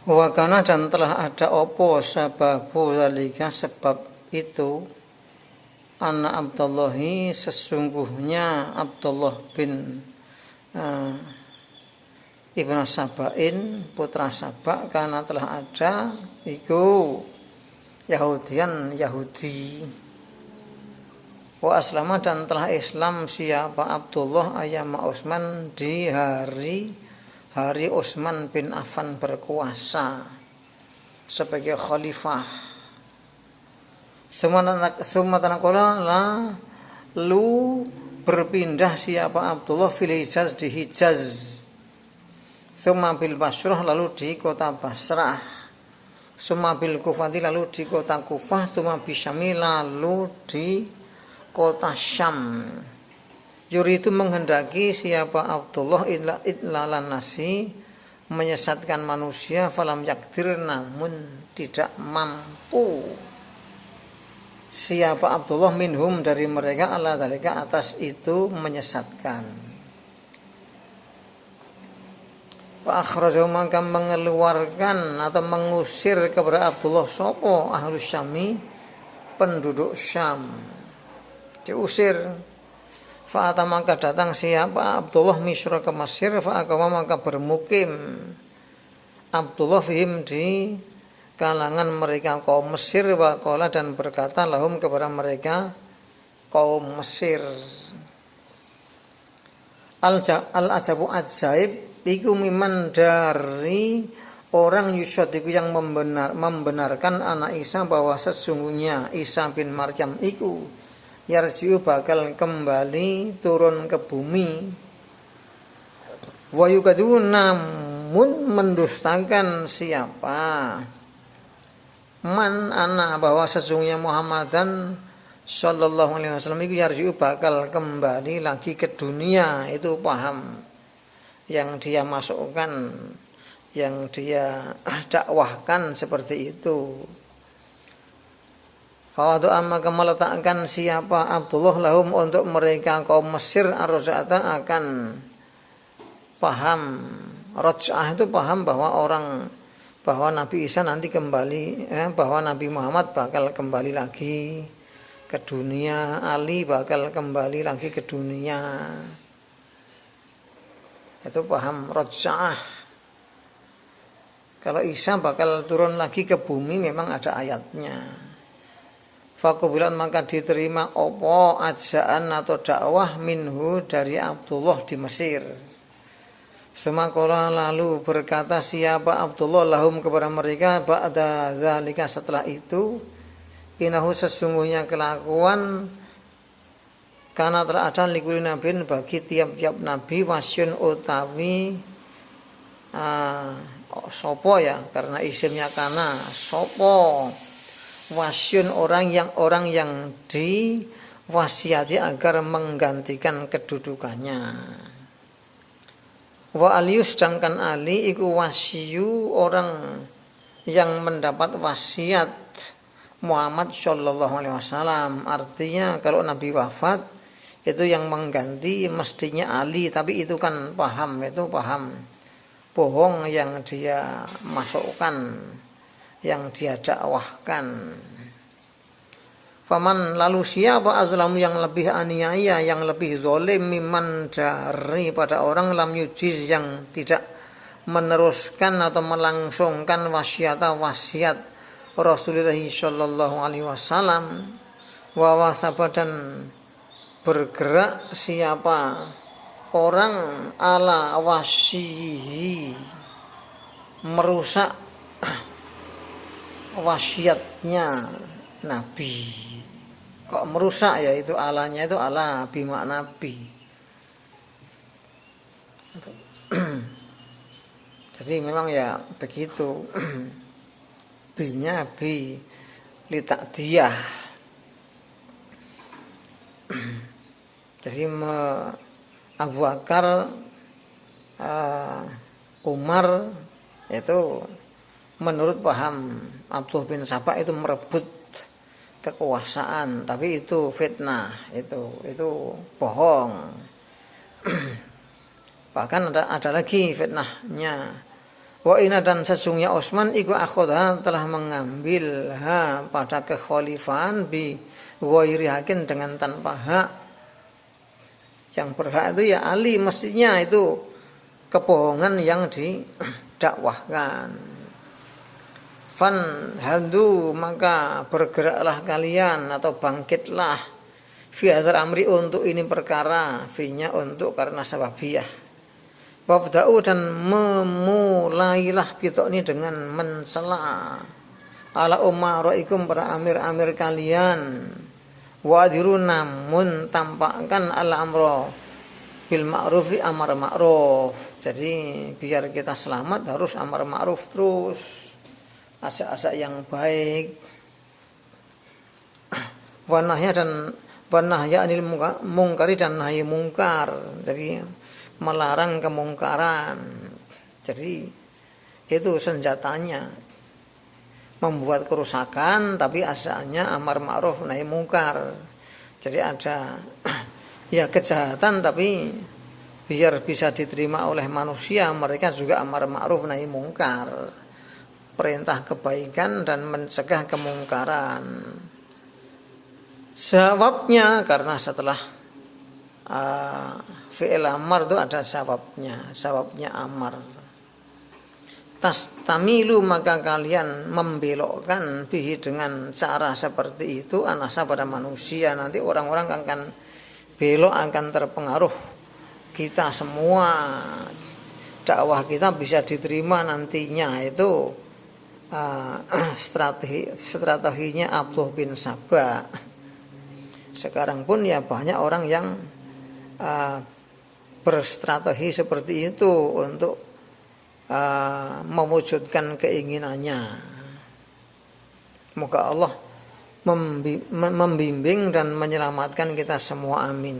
Wakana dan telah ada opo sababu zalika sebab itu anna Abdullahi sesungguhnya Abdullah bin Ibnu Sabain putra Saba karena telah ada iku Yahudian Yahudi wa aslama dan telah Islam siapa Abdullah ayama Utsman di hari Utsman bin Affan berkuasa sebagai khalifah. Lalu berpindah siapa Abdullah fil Hijaz di Hijaz. Summa bil Basrah lalu di kota Basrah. Summa bil Kufah lalu di kota Kufah. Summa bisyami lalu di kota Syam. Yuri itu menghendaki siapa Abdullah idlalan nasi menyesatkan manusia falam yakdir namun tidak mampu siapa Abdullah minhum dari mereka ala dalika atas itu menyesatkan. Wa akhrajahu maka mengeluarkan atau mengusir kepada Abdullah sopo ahlus Syami penduduk Syam diusir. Fa'ata maka datang siapa Abdullah Misra ke Mesir fa'akama maka bermukim Abdullah fihim di kalangan mereka kaum Mesir waqala dan berkata lahum kepada mereka kaum Mesir al-ajabu ajaib iku miman dari orang yusadiku yang membenarkan anak Isa bahwa sesungguhnya Isa bin Maryam iku yarji'u bakal kembali turun ke bumi wa yukadu namun mendustakan siapa man ana bahwa sesungguhnya Muhammadan sallallahu alaihi wasallam itu yarji'u bakal kembali lagi ke dunia. Itu paham yang dia masukkan, yang dia dakwahkan seperti itu. Fawadu'a maka meletakkan siapa Abdullah lahum untuk mereka kaum Mesir ar-raja'ata akan paham. Raj'ah itu paham bahwa Nabi Isa nanti kembali, bahwa Nabi Muhammad bakal kembali lagi ke dunia, Ali bakal kembali lagi ke dunia. Itu paham raj'ah. Kalau Isa bakal turun lagi ke bumi memang ada ayatnya. Fakubilan maka diterima opo ajaan atau dakwah minhu dari Abdullah di Mesir. Semakola lalu berkata siapa Abdullah lahum kepada mereka ba'da zalika setelah itu inahu sesungguhnya kelakuan karena terada likuli nabiin bagi tiap-tiap nabi wasyun utawi sopo ya karena isimnya karena sopo wasyun orang yang diwasiati agar menggantikan kedudukannya. Wa aliyu sedangkan Ali iku wasyu orang yang mendapat wasiat Muhammad sallallahu alaihi wasallam. Artinya kalau Nabi wafat itu yang mengganti mestinya Ali, tapi itu kan paham bohong yang dia masukkan, yang dia dakwahkan. Faman lalu siapa azlamu yang lebih aniaya, yang lebih zalim mimman daripada orang lam yujiz yang tidak meneruskan atau melangsungkan wasiat Rasulullah sallallahu alaihi wasallam wa wasaba dan bergerak siapa orang ala wasihi merusak wasiatnya Nabi. Kok merusak ya itu alanya itu ala bimakna nabi. Jadi memang ya begitu. Binya bi litakdiyah. Jadi Abu Bakar Umar itu menurut paham Abdullah bin Sabah itu merebut kekuasaan, tapi itu fitnah, itu bohong. Bahkan ada lagi fitnahnya. Wa inna dan sesungguhnya Utsman iku akhoda telah mengambil pada kekhalifahan bi ghairi hakin dengan tanpa hak. Yang berhak itu ya Ali, mestinya itu kebohongan yang didakwahkan. Fan handu maka bergeraklah kalian atau bangkitlah fi hadzal amri untuk ini perkara, finya untuk karena sababiyah. Wabda'u dan memulailah kita ini dengan mencela ala umaraikum para amir-amir kalian. Wadiru namun tampakkan ala amro bil ma'rufi amar ma'ruf. Jadi biar kita selamat harus amar ma'ruf terus, ajak-ajak yang baik. Wanahya anil mungkari dan nahi mungkar. Jadi melarang kemungkaran. Jadi itu senjatanya, membuat kerusakan tapi asalnya amar ma'ruf nahi mungkar. Jadi ada ya kejahatan tapi biar bisa diterima oleh manusia, mereka juga amar ma'ruf nahi mungkar, perintah kebaikan dan mencegah kemungkaran. Jawabnya karena setelah fi'il amar itu ada sababnya amar. Tastamilu maka kalian membelokkan bihi dengan cara seperti itu anasa pada manusia, nanti orang-orang akan belok, akan terpengaruh. Kita semua dakwah kita bisa diterima nantinya itu strateginya Abdullah bin Sabah. Sekarang pun ya banyak orang yang berstrategi seperti itu untuk mewujudkan keinginannya. Semoga Allah membimbing dan menyelamatkan kita semua, amin.